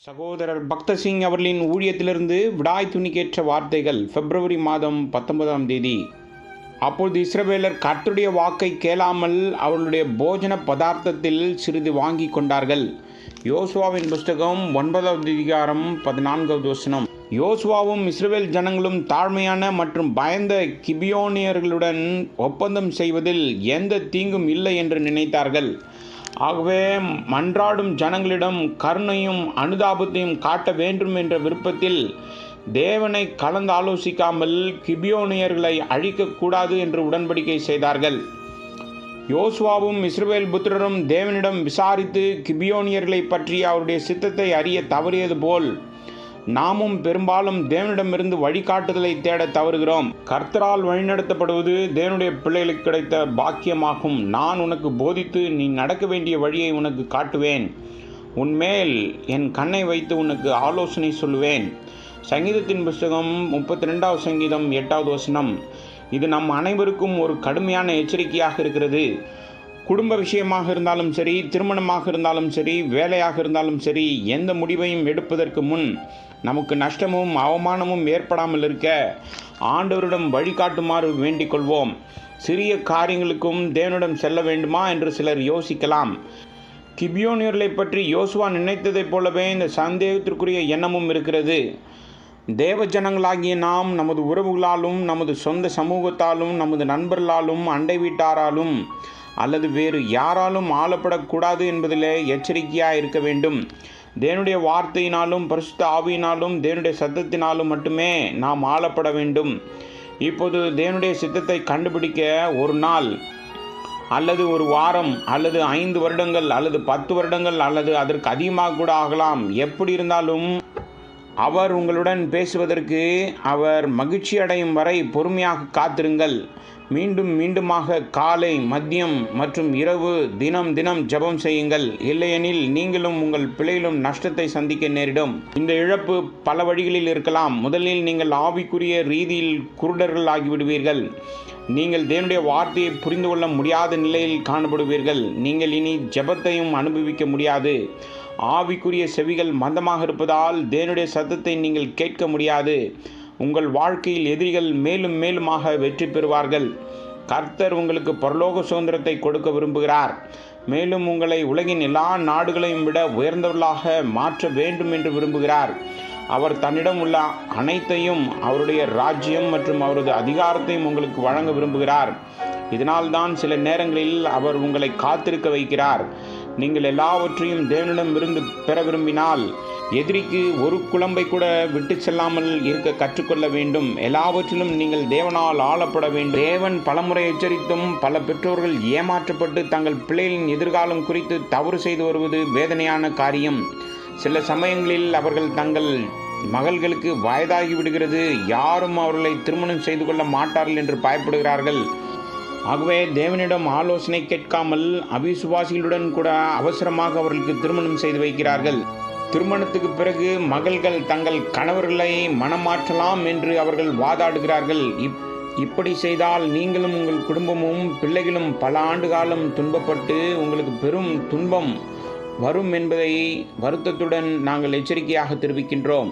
சகோதரர் பக்தர் சிங் அவர்களின் ஊழியத்திலிருந்து விடாய் துணிக்கேற்ற வார்த்தைகள் பிப்ரவரி மாதம் 19ஆம் தேதி. அப்பொழுது இஸ்ரவேலர் கர்த்தருடைய வாக்கை கேளாமல் அவர்களுடைய போஜன பதார்த்தத்தில் சிறிது வாங்கி கொண்டார்கள். யோசுவாவின் புஸ்தகம் 9வது அதிகாரம் 14வது வசனம். யோசுவாவும் இஸ்ரவேல் ஜனங்களும் தாழ்மையான மற்றும் பயந்த கிபியோனியர்களுடன் ஒப்பந்தம் செய்வதில் எந்த தீங்கும் இல்லை என்று நினைத்தார்கள். ஆகவே மன்றாடும் ஜனங்களிடம் கருணையும் அனுதாபத்தையும் காட்ட வேண்டும் என்ற விருப்பத்தில் தேவனை கலந்து ஆலோசிக்காமல் கிபியோனியர்களை அழிக்கக்கூடாது என்று உடன்படிக்கை செய்தார்கள். யோசுவாவும் இஸ்ரவேல் புத்திரரும் தேவனிடம் விசாரித்து கிபியோனியர்களை பற்றி அவருடைய சித்தத்தை அறிய தவறியது போல் நாமும் பெரும்பாலும் தேவனிடமிருந்து வழிகாட்டுதலை தேட தவறுகிறோம். கர்த்தரால் வழிநடத்தப்படுவது தேவனுடைய பிள்ளைகளுக்கு கிடைத்த பாக்கியமாகும். நான் உனக்கு போதித்து நீ நடக்க வேண்டிய வழியை உனக்கு காட்டுவேன். உன்மேல் என் கண்ணை வைத்து உனக்கு ஆலோசனை சொல்லுவேன். சங்கீதத்தின் புஸ்தகம் 32வது சங்கீதம் 8வது வசனம். இது நம் அனைவருக்கும் ஒரு கடுமையான எச்சரிக்கையாக இருக்கிறது. குடும்ப விஷயமாக இருந்தாலும் சரி, திருமணமாக இருந்தாலும் சரி, வேலையாக இருந்தாலும் சரி, எந்த முடிவையும் எடுப்பதற்கு முன் நமக்கு நஷ்டமும் அவமானமும் ஏற்படாமல் இருக்க ஆண்டவரிடம் வழிகாட்டுமாறு வேண்டிக் கொள்வோம். சிறிய காரியங்களுக்கும் தேவனிடம் செல்ல வேண்டுமா என்று சிலர் யோசிக்கலாம். கிபியோனியர்களை பற்றி யோசுவா நினைத்ததைப் போலவே இந்த சந்தேகத்திற்குரிய எண்ணமும் இருக்கிறது. தேவ ஜனங்களாகிய நாம் நமது உறவுகளாலும், நமது சொந்த சமூகத்தாலும், நமது நண்பர்களாலும், அண்டை வீட்டாராலும் அல்லது வேறு யாராலும் ஆளப்படக்கூடாது என்பதிலே எச்சரிக்கையாக இருக்க வேண்டும். தேவனுடைய வார்த்தையினாலும் பரிசுத்த ஆவியினாலும் தேவனுடைய சத்தத்தினாலும் மட்டுமே நாம் ஆளப்பட வேண்டும். இப்போது தேவனுடைய சித்தத்தை கண்டுபிடிக்க ஒரு நாள் அல்லது ஒரு வாரம் அல்லது 5 வருடங்கள் அல்லது 10 வருடங்கள் அல்லது அதற்கு அதிகமாக கூட ஆகலாம். எப்படி இருந்தாலும் அவர் உங்களுடன் பேசுவதற்கு அவர் மகிழ்ச்சி அடையும் வரை பொறுமையாக காத்திருங்கள். மீண்டும் மீண்டுமாக காலை, மதியம் மற்றும் இரவு தினம் தினம் ஜெபம் செய்யுங்கள். இல்லையெனில் நீங்களும் உங்கள் பிள்ளைகளும் நஷ்டத்தை சந்திக்க நேரிடும். இந்த இழப்பு பல வழிகளில் இருக்கலாம். முதலில் நீங்கள் ஆவிக்குரிய ரீதியில் குருடர்கள் ஆகிவிடுவீர்கள். நீங்கள் தேவனுடைய வார்த்தையை புரிந்து கொள்ள முடியாத நிலையில் காணப்படுவீர்கள். நீங்கள் இனி ஜெபத்தையும் அனுபவிக்க முடியாது. ஆவிக்குரிய செவிகள் மந்தமாக இருப்பதால் தேவனுடைய சத்தத்தை நீங்கள் கேட்க முடியாது. உங்கள் வாழ்க்கையில் எதிரிகள் மேலும் மேலுமாக வெற்றி பெறுவார்கள். கர்த்தர் உங்களுக்கு பரலோக சுதந்திரத்தை கொடுக்க விரும்புகிறார். மேலும் உங்களை உலகின் எல்லா நாடுகளையும் விட உயர்ந்தவர்களாக மாற்ற வேண்டும் என்று விரும்புகிறார். அவர் தன்னிடம் உள்ள அனைத்தையும், அவருடைய ராஜ்யம் மற்றும் அவரது அதிகாரத்தையும் உங்களுக்கு வழங்க விரும்புகிறார். இதனால்தான் சில நேரங்களில் அவர் உங்களை காத்திருக்க வைக்கிறார். நீங்கள் எல்லாவற்றையும் தேவனிடமிருந்து பெற விரும்பினால் எதிரிக்கு ஒரு குழம்பை கூட விட்டு செல்லாமல் இருக்க கற்றுக்கொள்ள வேண்டும். எல்லாவற்றிலும் நீங்கள் தேவனால் ஆளப்பட வேண்டும். தேவன் பலமுறை எச்சரித்தும் பல பெற்றோர்கள் ஏமாற்றப்பட்டு தங்கள் பிள்ளைகளின் எதிர்காலம் குறித்து தவறு செய்து வருவது வேதனையான காரியம். சில சமயங்களில் அவர்கள் தங்கள் மகள்களுக்கு வயதாகி விடுகிறது, யாரும் அவர்களை திருமணம் செய்து கொள்ள மாட்டார்கள் என்று பயப்படுகிறார்கள். ஆகவே தேவனிடம் ஆலோசனை கேட்காமல் அவிசுவாசிகளுடன் கூட அவசரமாக அவர்களுக்கு திருமணம் செய்து வைக்கிறார்கள். திருமணத்துக்கு பிறகு மகள்கள் தங்கள் கணவர்களை மனமாற்றலாம் என்று அவர்கள் வாதாடுகிறார்கள். இப்படி செய்தால் நீங்களும் உங்கள் குடும்பமும் பிள்ளைகளும் பல ஆண்டு காலம் துன்பப்பட்டு உங்களுக்கு பெரும் துன்பம் வரும் என்பதை வருத்தத்துடன் நாங்கள் எச்சரிக்கையாக தெரிவிக்கின்றோம்.